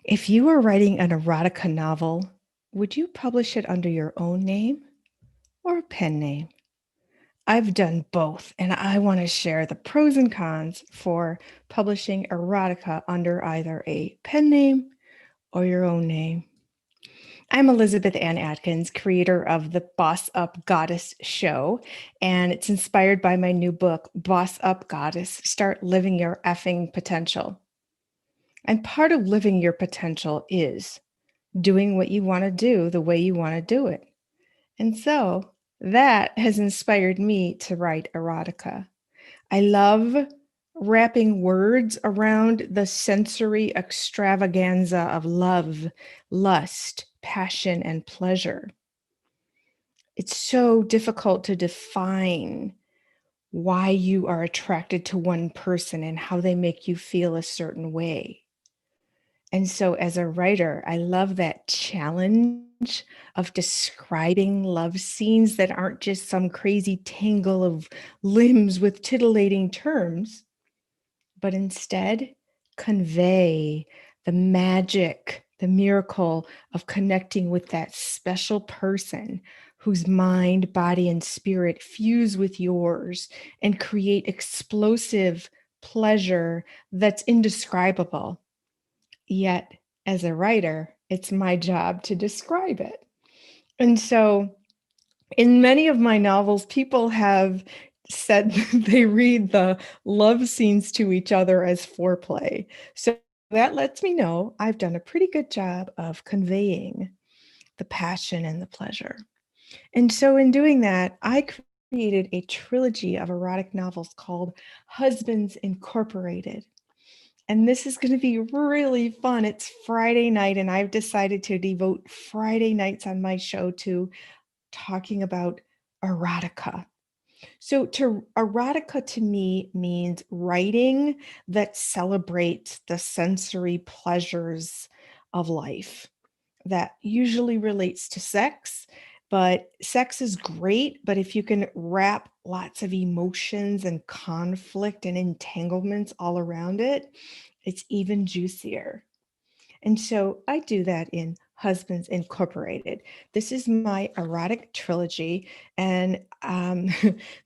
If you were writing an erotica novel, would you publish it under your own name or a pen name? I've done both, and I want to share the pros and cons for publishing erotica under either a pen name or your own name. I'm Elizabeth Ann Atkins, creator of the Boss Up Goddess show, and it's inspired by my new book, Boss Up Goddess Start Living Your Effing Potential. And part of living your potential is doing what you want to do the way you want to do it. And so that has inspired me to write erotica. I love wrapping words around the sensory extravaganza of love, lust, passion, and pleasure. It's so difficult to define why you are attracted to one person and how they make you feel a certain way. And so, as a writer, I love that challenge of describing love scenes that aren't just some crazy tangle of limbs with titillating terms, but instead convey the magic, the miracle of connecting with that special person whose mind, body, and spirit fuse with yours and create explosive pleasure that's indescribable. Yet, as a writer, it's my job to describe it. And so, in many of my novels, people have said they read the love scenes to each other as foreplay. So that lets me know I've done a pretty good job of conveying the passion and the pleasure. And so, in doing that, I created a trilogy of erotic novels called Husbands Incorporated. And this is going to be really fun. It's Friday night, and I've decided to devote Friday nights on my show to talking about erotica. So, erotica to me means writing that celebrates the sensory pleasures of life. That usually relates to sex, but sex is great. But if you can wrap lots of emotions and conflict and entanglements all around it, it's even juicier. And so I do that in Husbands Incorporated. This is my erotic trilogy. And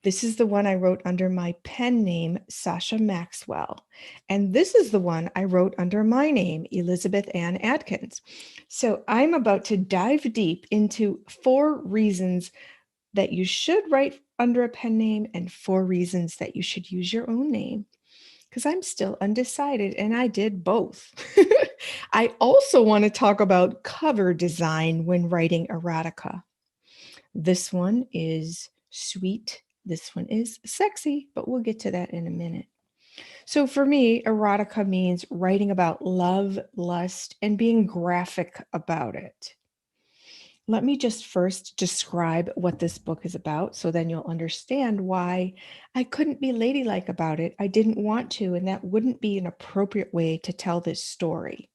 this is the one I wrote under my pen name, Sasha Maxwell. And this is the one I wrote under my name, Elizabeth Ann Atkins. So I'm about to dive deep into 4 reasons that you should write under a pen name and 4 reasons that you should use your own name, because I'm still undecided and I did both. I also want to talk about cover design when writing erotica. This one is sweet, this one is sexy, but we'll get to that in a minute. So for me, erotica means writing about love, lust, and being graphic about it. Let me just first describe what this book is about so then you'll understand why I couldn't be ladylike about it. I didn't want to, and that wouldn't be an appropriate way to tell this story.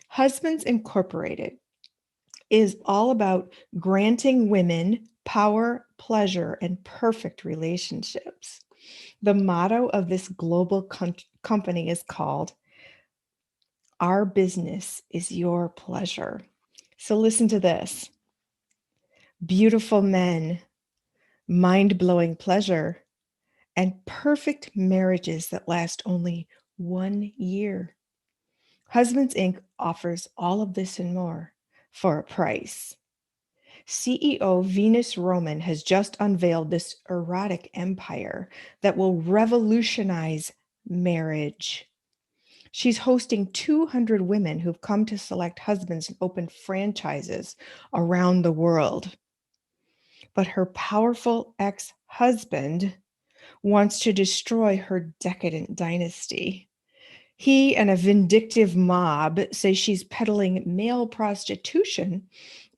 Husbands Incorporated is all about granting women power, pleasure, and perfect relationships. The motto of this global company is called Our Business is Your Pleasure. So listen to this. Beautiful men, mind-blowing pleasure, and perfect marriages that last only 1 year. Husbands Inc. offers all of this and more for a price. CEO Venus Roman has just unveiled this erotic empire that will revolutionize marriage. She's hosting 200 women who've come to select husbands and open franchises around the world. But her powerful ex-husband wants to destroy her decadent dynasty. He and a vindictive mob say she's peddling male prostitution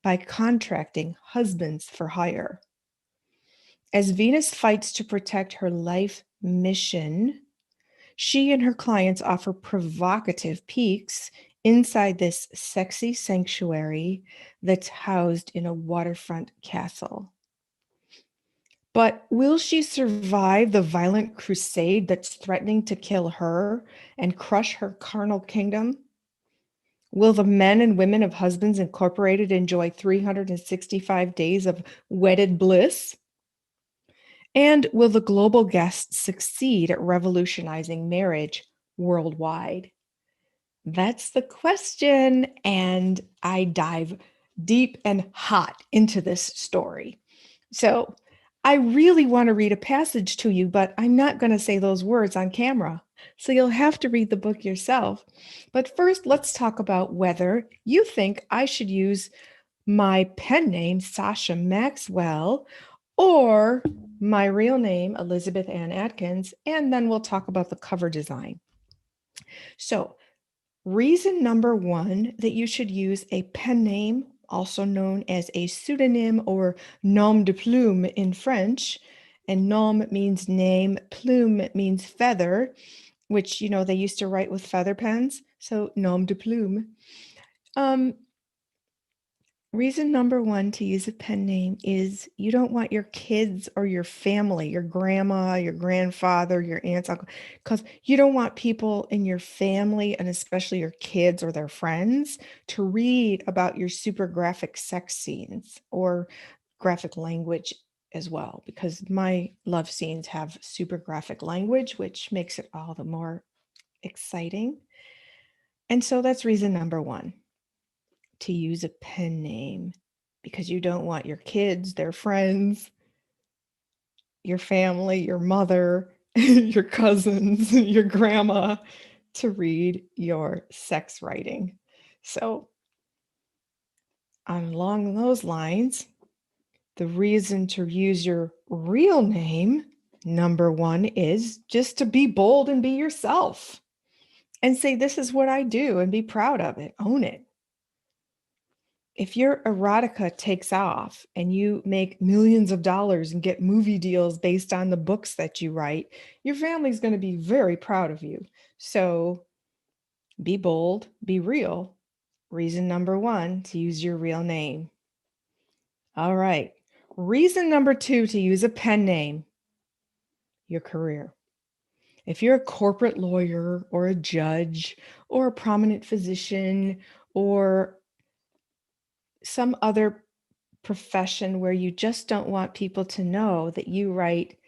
by contracting husbands for hire. As Venus fights to protect her life mission, she and her clients offer provocative peeks inside this sexy sanctuary that's housed in a waterfront castle. But will she survive the violent crusade that's threatening to kill her and crush her carnal kingdom? Will the men and women of Husbands Incorporated enjoy 365 days of wedded bliss? And will the global guests succeed at revolutionizing marriage worldwide? That's the question, and I dive deep and hot into this story. So I really want to read a passage to you, but I'm not going to say those words on camera. So you'll have to read the book yourself. But first, let's talk about whether you think I should use my pen name, Sasha Maxwell, or my real name, Elizabeth Ann Atkins, and then we'll talk about the cover design. So, reason number one that you should use a pen name, also known as a pseudonym or nom de plume in French. And nom means name, plume means feather, which, they used to write with feather pens. So nom de plume. Reason number one to use a pen name is you don't want your kids or your family, your grandma, your grandfather, your aunts, uncle, because you don't want people in your family and especially your kids or their friends to read about your super graphic sex scenes or graphic language as well, because my love scenes have super graphic language, which makes it all the more exciting. And so that's reason number one, to use a pen name, because you don't want your kids, their friends, your family, your mother, your cousins, your grandma to read your sex writing. So, along those lines, the reason to use your real name, number one, is just to be bold and be yourself and say, this is what I do, and be proud of it, own it. If your erotica takes off and you make millions of dollars and get movie deals based on the books that you write, your family's going to be very proud of you. So be bold, be real. Reason number one, to use your real name. All right. Reason number two, to use a pen name, your career. If you're a corporate lawyer or a judge or a prominent physician or some other profession where you just don't want people to know that you write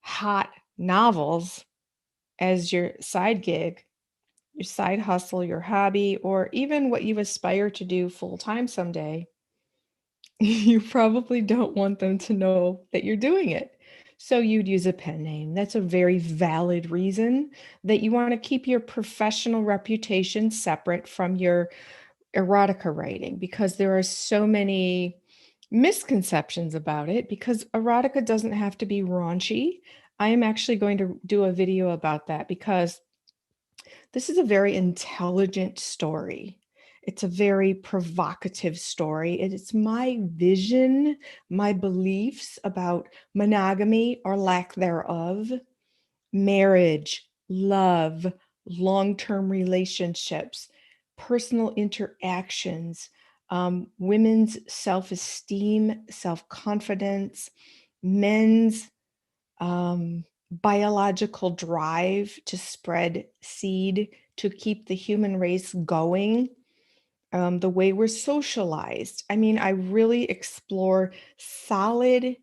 hot novels as your side gig, your side hustle, your hobby, or even what you aspire to do full time someday, you probably don't want them to know that you're doing it. So you'd use a pen name. That's a very valid reason that you want to keep your professional reputation separate from your erotica writing, because there are so many misconceptions about it, because erotica doesn't have to be raunchy. I am actually going to do a video about that because this is a very intelligent story. It's a very provocative story. It's my vision, my beliefs about monogamy or lack thereof, marriage, love, long-term relationships, personal interactions, women's self-esteem, self-confidence, men's biological drive to spread seed, to keep the human race going, the way we're socialized. I mean, I really explore solid,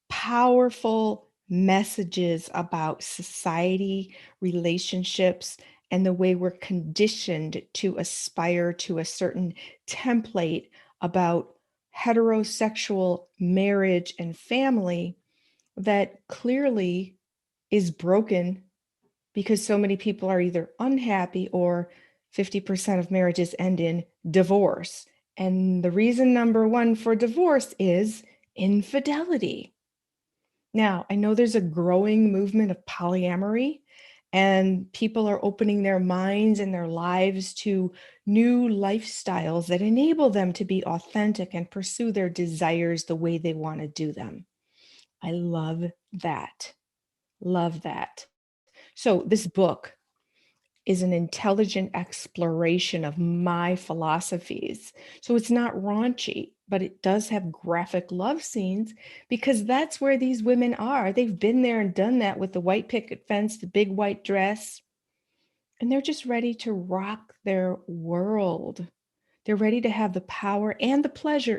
powerful messages about society, relationships, and the way we're conditioned to aspire to a certain template about heterosexual marriage and family that clearly is broken, because so many people are either unhappy or 50% of marriages end in divorce. And the reason number one for divorce is infidelity. Now, I know there's a growing movement of polyamory, and people are opening their minds and their lives to new lifestyles that enable them to be authentic and pursue their desires the way they want to do them. I love that. Love that. So, this book is an intelligent exploration of my philosophies. So it's not raunchy, but it does have graphic love scenes, because that's where these women are. They've been there and done that with the white picket fence, the big white dress, and they're just ready to rock their world. They're ready to have the power and the pleasure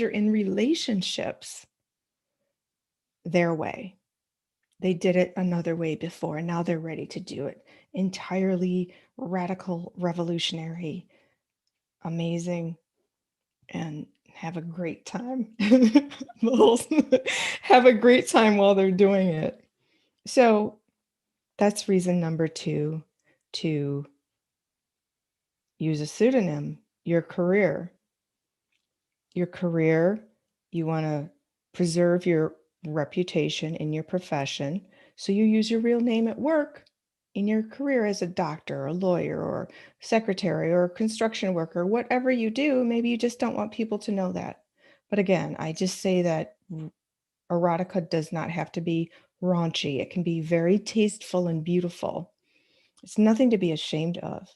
in relationships their way. They did it another way before, and now they're ready to do it entirely radical, revolutionary, amazing, and have a great time. Have a great time while they're doing it. So that's reason number 2 to use a pseudonym. Your career, you want to preserve your reputation in your profession. So you use your real name at work in your career as a doctor or a lawyer or secretary or a construction worker, whatever you do. Maybe you just don't want people to know that. But again, I just say that erotica does not have to be raunchy. It can be very tasteful and beautiful. It's nothing to be ashamed of.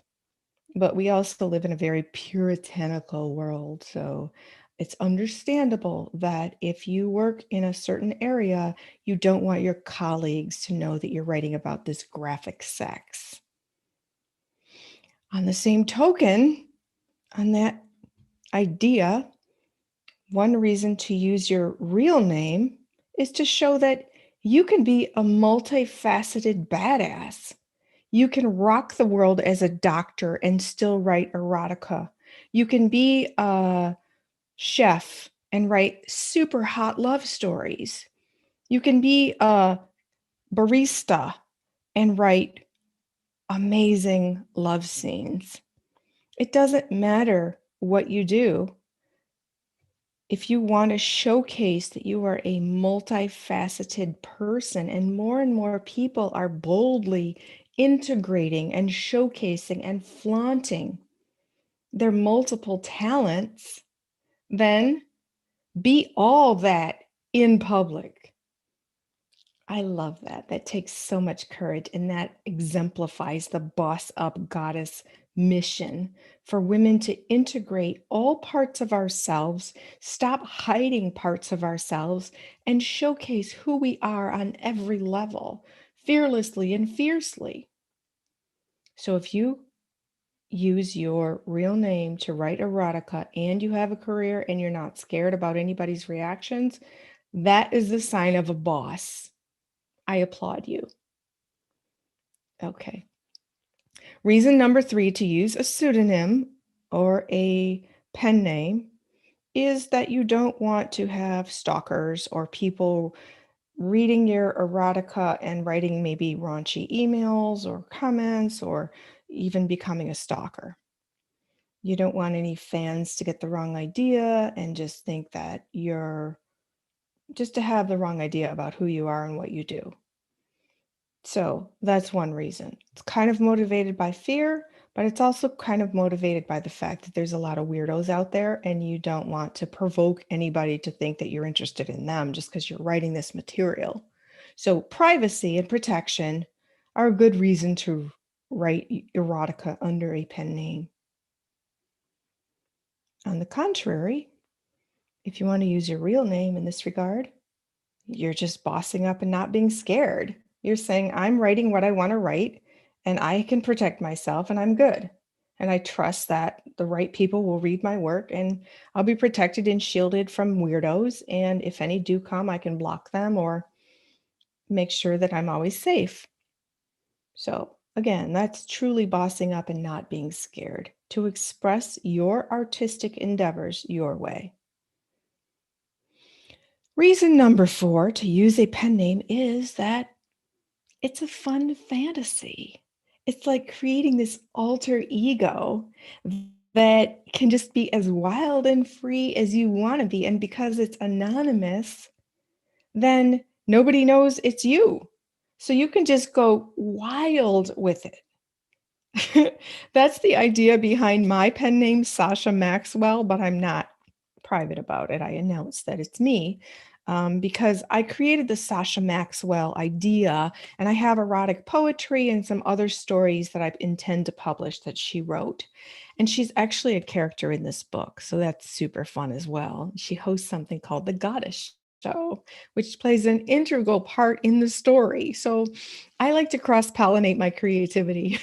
But we also live in a very puritanical world. So it's understandable that if you work in a certain area, you don't want your colleagues to know that you're writing about this graphic sex. On the same token, on that idea, one reason to use your real name is to show that you can be a multifaceted badass. You can rock the world as a doctor and still write erotica. You can be a chef and write super hot love stories. You can be a barista and write amazing love scenes. It doesn't matter what you do. If you want to showcase that you are a multifaceted person, and more people are boldly integrating and showcasing and flaunting their multiple talents, then be all that in public. I love that. That takes so much courage, and that exemplifies the boss up goddess mission for women to integrate all parts of ourselves, stop hiding parts of ourselves, and showcase who we are on every level, fearlessly and fiercely. So if you use your real name to write erotica and you have a career and you're not scared about anybody's reactions, that is the sign of a boss. I applaud you. Okay. Reason number 3 to use a pseudonym or a pen name is that you don't want to have stalkers or people reading your erotica and writing maybe raunchy emails or comments or even becoming a stalker. You don't want any fans to get the wrong idea and just think that just to have the wrong idea about who you are and what you do. So that's one reason. It's kind of motivated by fear, but it's also kind of motivated by the fact that there's a lot of weirdos out there and you don't want to provoke anybody to think that you're interested in them just because you're writing this material. So privacy and protection are a good reason to write erotica under a pen name. On the contrary, if you want to use your real name in this regard, you're just bossing up and not being scared. You're saying, I'm writing what I want to write and I can protect myself and I'm good. And I trust that the right people will read my work and I'll be protected and shielded from weirdos. And if any do come, I can block them or make sure that I'm always safe. So again, that's truly bossing up and not being scared to express your artistic endeavors your way. Reason number 4 to use a pen name is that it's a fun fantasy. It's like creating this alter ego that can just be as wild and free as you want to be. And because it's anonymous, then nobody knows it's you. So you can just go wild with it. That's the idea behind my pen name, Sasha Maxwell, but I'm not private about it. I announced that it's me because I created the Sasha Maxwell idea, and I have erotic poetry and some other stories that I intend to publish that she wrote. And she's actually a character in this book, so that's super fun as well. She hosts something called The Goddess show, which plays an integral part in the story. So I like to cross-pollinate my creativity.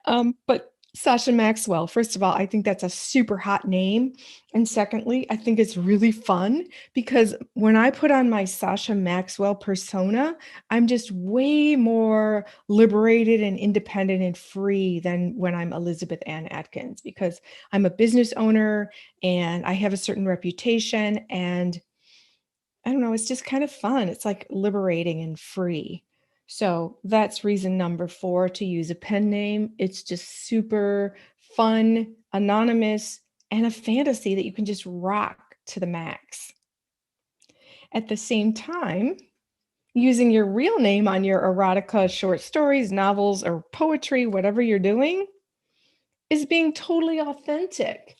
But Sasha Maxwell, first of all, I think that's a super hot name. And secondly, I think it's really fun because when I put on my Sasha Maxwell persona, I'm just way more liberated and independent and free than when I'm Elizabeth Ann Atkins, because I'm a business owner and I have a certain reputation, and I don't know, it's just kind of fun. It's like liberating and free. So that's reason number 4 to use a pen name. It's just super fun, anonymous, and a fantasy that you can just rock to the max. At the same time, using your real name on your erotica, short stories, novels, or poetry, whatever you're doing, is being totally authentic.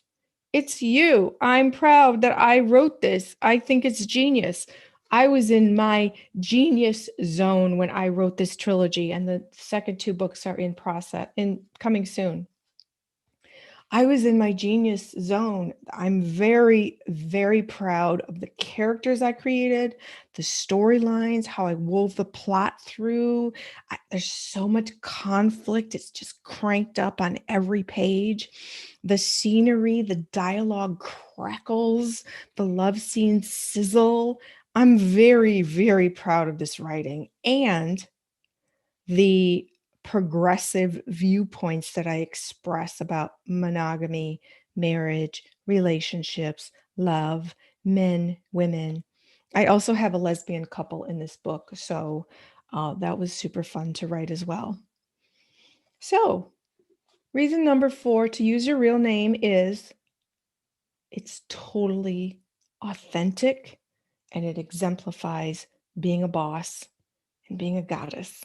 It's you. I'm proud that I wrote this. I think it's genius. I was in my genius zone when I wrote this trilogy, and the second 2 books are in process in coming soon. I was in my genius zone. I'm very, very proud of the characters I created, the storylines, how I wove the plot through. There's so much conflict. It's just cranked up on every page. The scenery, the dialogue crackles, the love scenes sizzle. I'm very, very proud of this writing and the progressive viewpoints that I express about monogamy, marriage, relationships, love, men, women. I also have a lesbian couple in this book, so that was super fun to write as well. So, reason number 4 to use your real name is it's totally authentic and it exemplifies being a boss and being a goddess,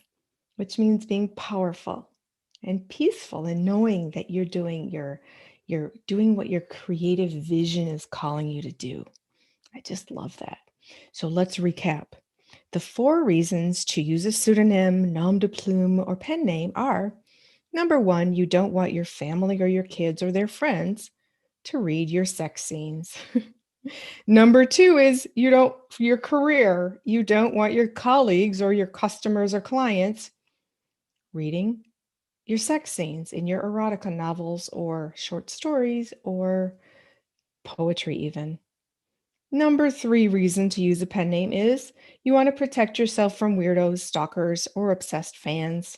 which means being powerful and peaceful and knowing that you're doing what your creative vision is calling you to do. I just love that. So let's recap. The 4 reasons to use a pseudonym, nom de plume, or pen name are: number 1, you don't want your family or your kids or their friends to read your sex scenes. Number 2 is your career. You don't want your colleagues or your customers or clients reading your sex scenes in your erotica novels or short stories or poetry even. Number 3 reason to use a pen name is you want to protect yourself from weirdos, stalkers, or obsessed fans.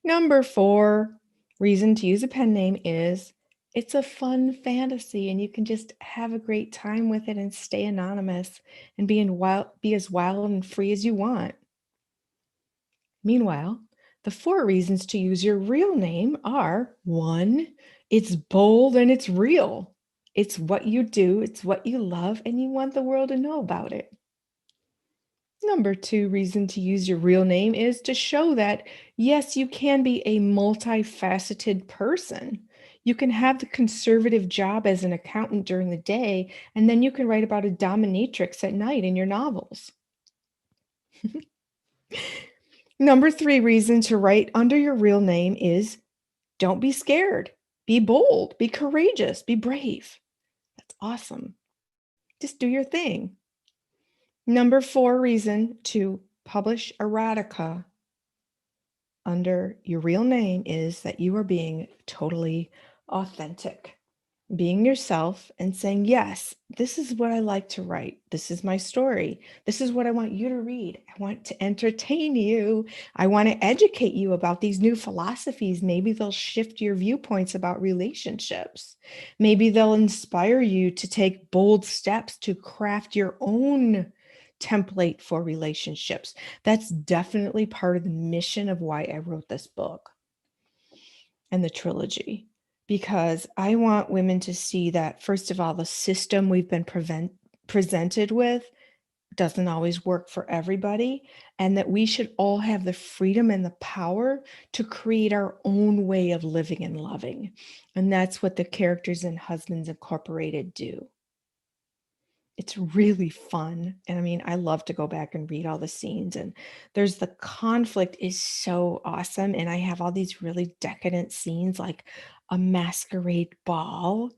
Number 4 reason to use a pen name is it's a fun fantasy and you can just have a great time with it and stay anonymous and be as wild and free as you want. Meanwhile, the 4 reasons to use your real name are: 1, it's bold and it's real. It's what you do, it's what you love, and you want the world to know about it. Number 2 reason to use your real name is to show that, yes, you can be a multifaceted person. You can have the conservative job as an accountant during the day, and then you can write about a dominatrix at night in your novels. Number 3 reason to write under your real name is don't be scared. Be bold, be courageous, be brave. That's awesome. Just do your thing. Number 4 reason to publish erotica under your real name is that you are being totally authentic. Being yourself and saying, yes, this is what I like to write. This is my story. This is what I want you to read. I want to entertain you. I want to educate you about these new philosophies. Maybe they'll shift your viewpoints about relationships. Maybe they'll inspire you to take bold steps to craft your own template for relationships. That's definitely part of the mission of why I wrote this book and the trilogy, because I want women to see that, first of all, the system we've been presented with doesn't always work for everybody, and that we should all have the freedom and the power to create our own way of living and loving. And that's what the characters in Husbands Incorporated do. It's really fun. And I mean, I love to go back and read all the scenes, and there's the conflict is so awesome. And I have all these really decadent scenes like a masquerade ball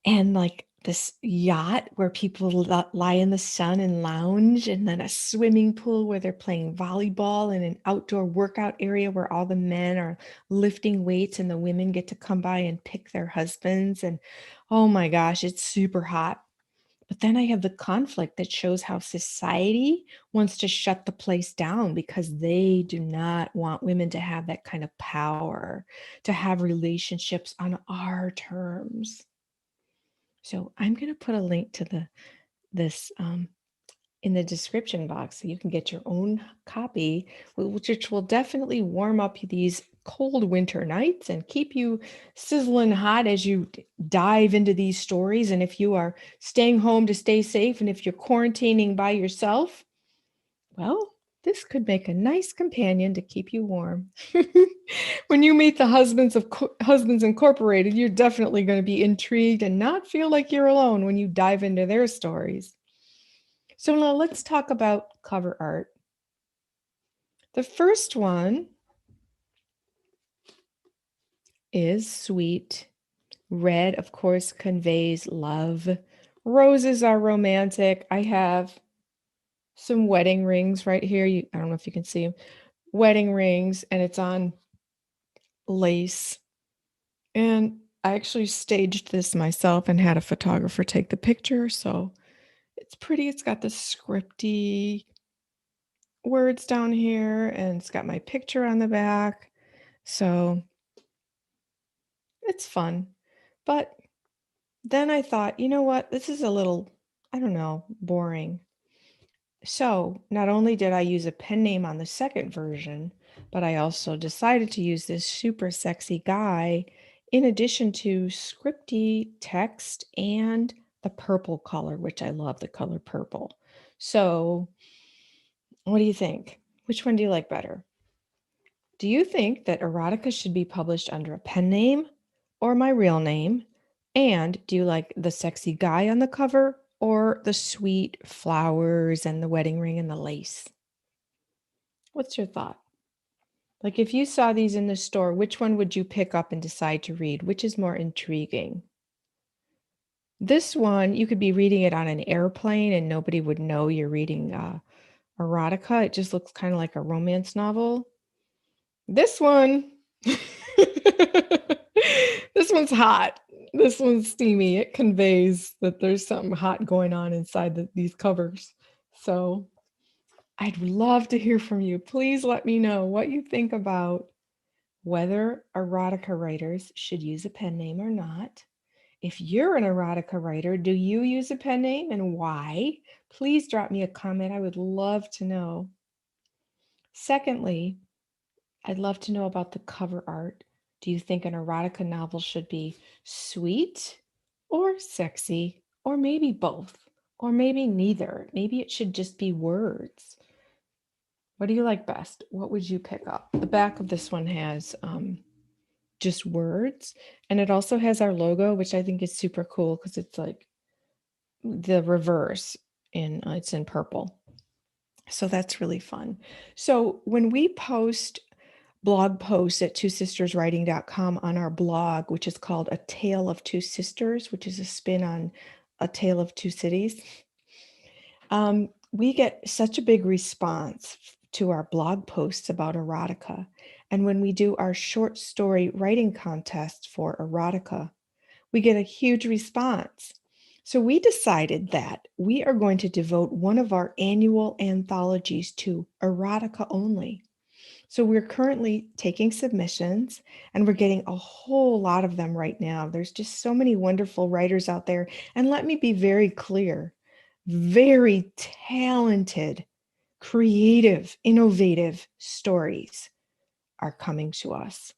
and like this yacht where people lie in the sun and lounge, and then a swimming pool where they're playing volleyball, and an outdoor workout area where all the men are lifting weights and the women get to come by and pick their husbands. And oh my gosh, it's super hot. But then I have the conflict that shows how society wants to shut the place down because they do not want women to have that kind of power, to have relationships on our terms. So I'm going to put a link to this in the description box so you can get your own copy, which will definitely warm up these cold winter nights and keep you sizzling hot as you dive into these stories. And if you are staying home to stay safe, and if you're quarantining by yourself, well, this could make a nice companion to keep you warm. When you meet the Husbands Incorporated, you're definitely going to be intrigued and not feel like you're alone when you dive into their stories. So now let's talk about cover art. The first one is sweet. Red, of course, conveys love. Roses are romantic. I have some wedding rings right here. I don't know if you can see them. Wedding rings, and it's on lace. And I actually staged this myself and had a photographer take the picture. So it's pretty. It's got the scripty words down here, and it's got my picture on the back. So it's fun. But then I thought, you know what? This is a little, I don't know, boring. So not only did I use a pen name on the second version, but I also decided to use this super sexy guy in addition to scripty text and the purple color, which I love the color purple. So what do you think? Which one do you like better? Do you think that erotica should be published under a pen name or my real name? And do you like the sexy guy on the cover or the sweet flowers and the wedding ring and the lace? What's your thought? Like, if you saw these in the store, which one would you pick up and decide to read? Which is more intriguing? This one, you could be reading it on an airplane and nobody would know you're reading erotica. It just looks kind of like a romance novel. This one, this one's hot. This one's steamy. It conveys that there's something hot going on inside these covers. So I'd love to hear from you. Please let me know what you think about whether erotica writers should use a pen name or not. If you're an erotica writer, do you use a pen name and why? Please drop me a comment. I would love to know. Secondly, I'd love to know about the cover art. Do you think an erotica novel should be sweet or sexy, or maybe both, or maybe neither? Maybe it should just be words. What do you like best? What would you pick up? The back of this one has just words, and it also has our logo, which I think is super cool because it's like the reverse, and it's in purple. So that's really fun. So when we post blog posts at twosisterswriting.com on our blog, which is called A Tale of Two Sisters, which is a spin on A Tale of Two Cities, we get such a big response to our blog posts about erotica. And when we do our short story writing contest for erotica, we get a huge response. So we decided that we are going to devote one of our annual anthologies to erotica only. So we're currently taking submissions, and we're getting a whole lot of them right now. There's just so many wonderful writers out there. And let me be very clear, very talented, creative, innovative stories are coming to us.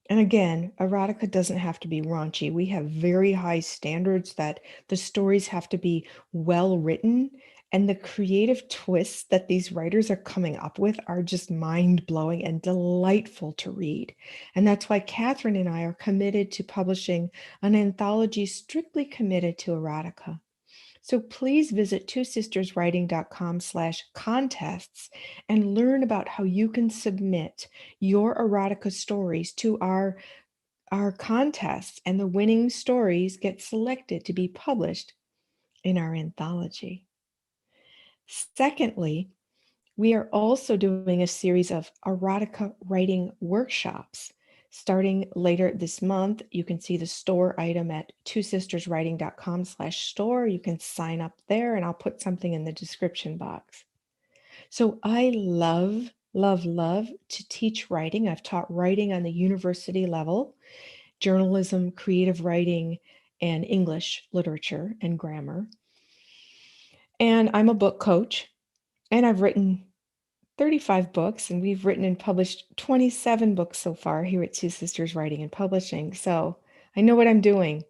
And again, erotica doesn't have to be raunchy. We have very high standards that the stories have to be well written, and the creative twists that these writers are coming up with are just mind-blowing and delightful to read. And that's why Catherine and I are committed to publishing an anthology strictly committed to erotica. So please visit twosisterswriting.com/contests and learn about how you can submit your erotica stories to our our contests, and the winning stories get selected to be published in our anthology. Secondly, we are also doing a series of erotica writing workshops. Starting later this month, you can see the store item at twosisterswriting.com/store. You can sign up there, and I'll put something in the description box. So I love, love, love to teach writing. I've taught writing on the university level, journalism, creative writing, and English literature and grammar. And I'm a book coach, and I've written 35 books, and we've written and published 27 books so far here at Two Sisters Writing and Publishing. So I know what I'm doing.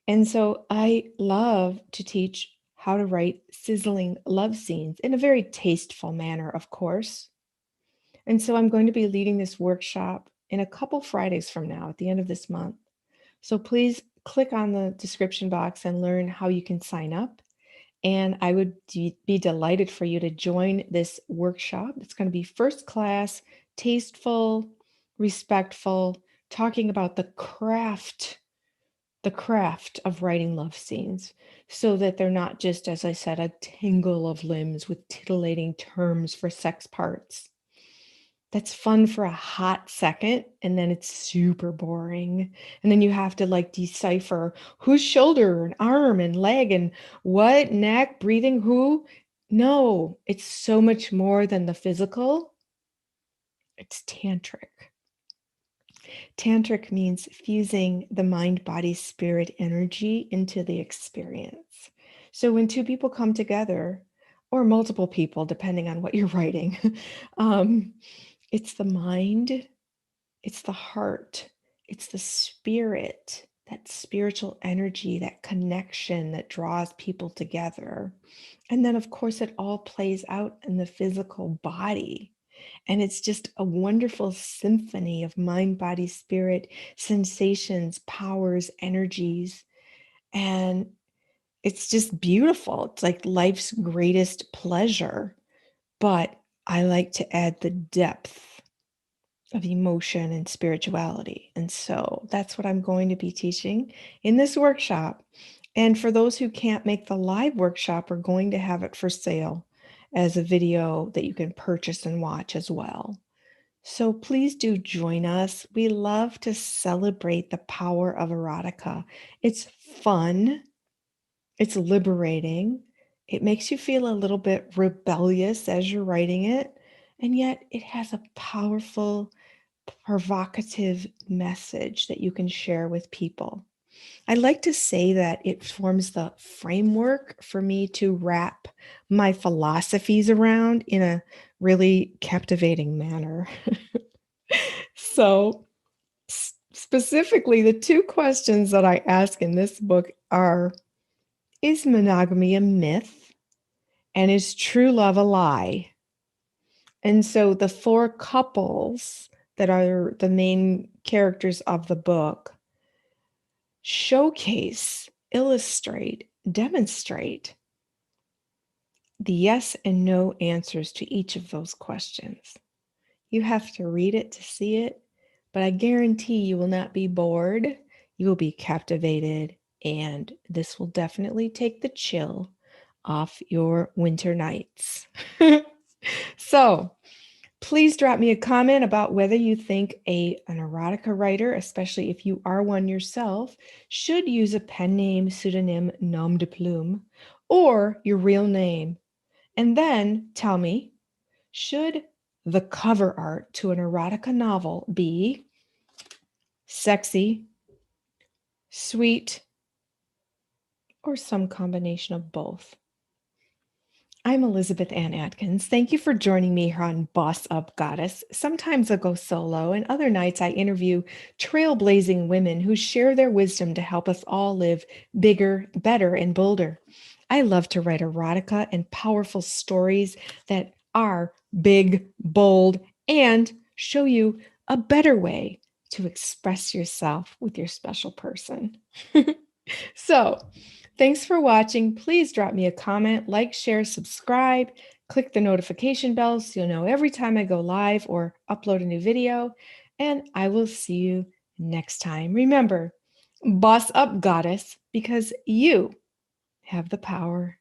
And so I love to teach how to write sizzling love scenes in a very tasteful manner, of course. And so I'm going to be leading this workshop in a couple Fridays from now at the end of this month. So please click on the description box and learn how you can sign up. And I would be delighted for you to join this workshop. It's going to be first class, tasteful, respectful, talking about the craft of writing love scenes so that they're not just, as I said, a tangle of limbs with titillating terms for sex parts. That's fun for a hot second, and then it's super boring. And then you have to like decipher whose shoulder and arm and leg and what, neck, breathing, who. No, it's so much more than the physical. It's tantric. Tantric means fusing the mind, body, spirit energy into the experience. So when two people come together, or multiple people, depending on what you're writing, it's the mind, it's the heart, it's the spirit, that spiritual energy, that connection that draws people together. And then, of course, it all plays out in the physical body. And it's just a wonderful symphony of mind, body, spirit, sensations, powers, energies. And it's just beautiful. It's like life's greatest pleasure. But I like to add the depth of emotion and spirituality. And so that's what I'm going to be teaching in this workshop. And for those who can't make the live workshop, we're going to have it for sale as a video that you can purchase and watch as well. So please do join us. We love to celebrate the power of erotica. It's fun. It's liberating. It makes you feel a little bit rebellious as you're writing it. And yet it has a powerful, provocative message that you can share with people. I like to say that it forms the framework for me to wrap my philosophies around in a really captivating manner. So, specifically, the two questions that I ask in this book are: is monogamy a myth? And is true love a lie? And so the four couples that are the main characters of the book showcase, illustrate, demonstrate the yes and no answers to each of those questions. You have to read it to see it, but I guarantee you will not be bored. You will be captivated, and this will definitely take the chill off your winter nights. So, please drop me a comment about whether you think an erotica writer, especially if you are one yourself, should use a pen name, pseudonym, nom de plume, or your real name. And then tell me, should the cover art to an erotica novel be sexy, sweet, or some combination of both? I'm Elizabeth Ann Atkins. Thank you for joining me here on Boss Up Goddess. Sometimes I go solo, and other nights I interview trailblazing women who share their wisdom to help us all live bigger, better, and bolder. I love to write erotica and powerful stories that are big, bold, and show you a better way to express yourself with your special person. So, thanks for watching. Please drop me a comment, like, share, subscribe, click the notification bell so you'll know every time I go live or upload a new video. And I will see you Next time, remember, boss up, goddess, because you have the power.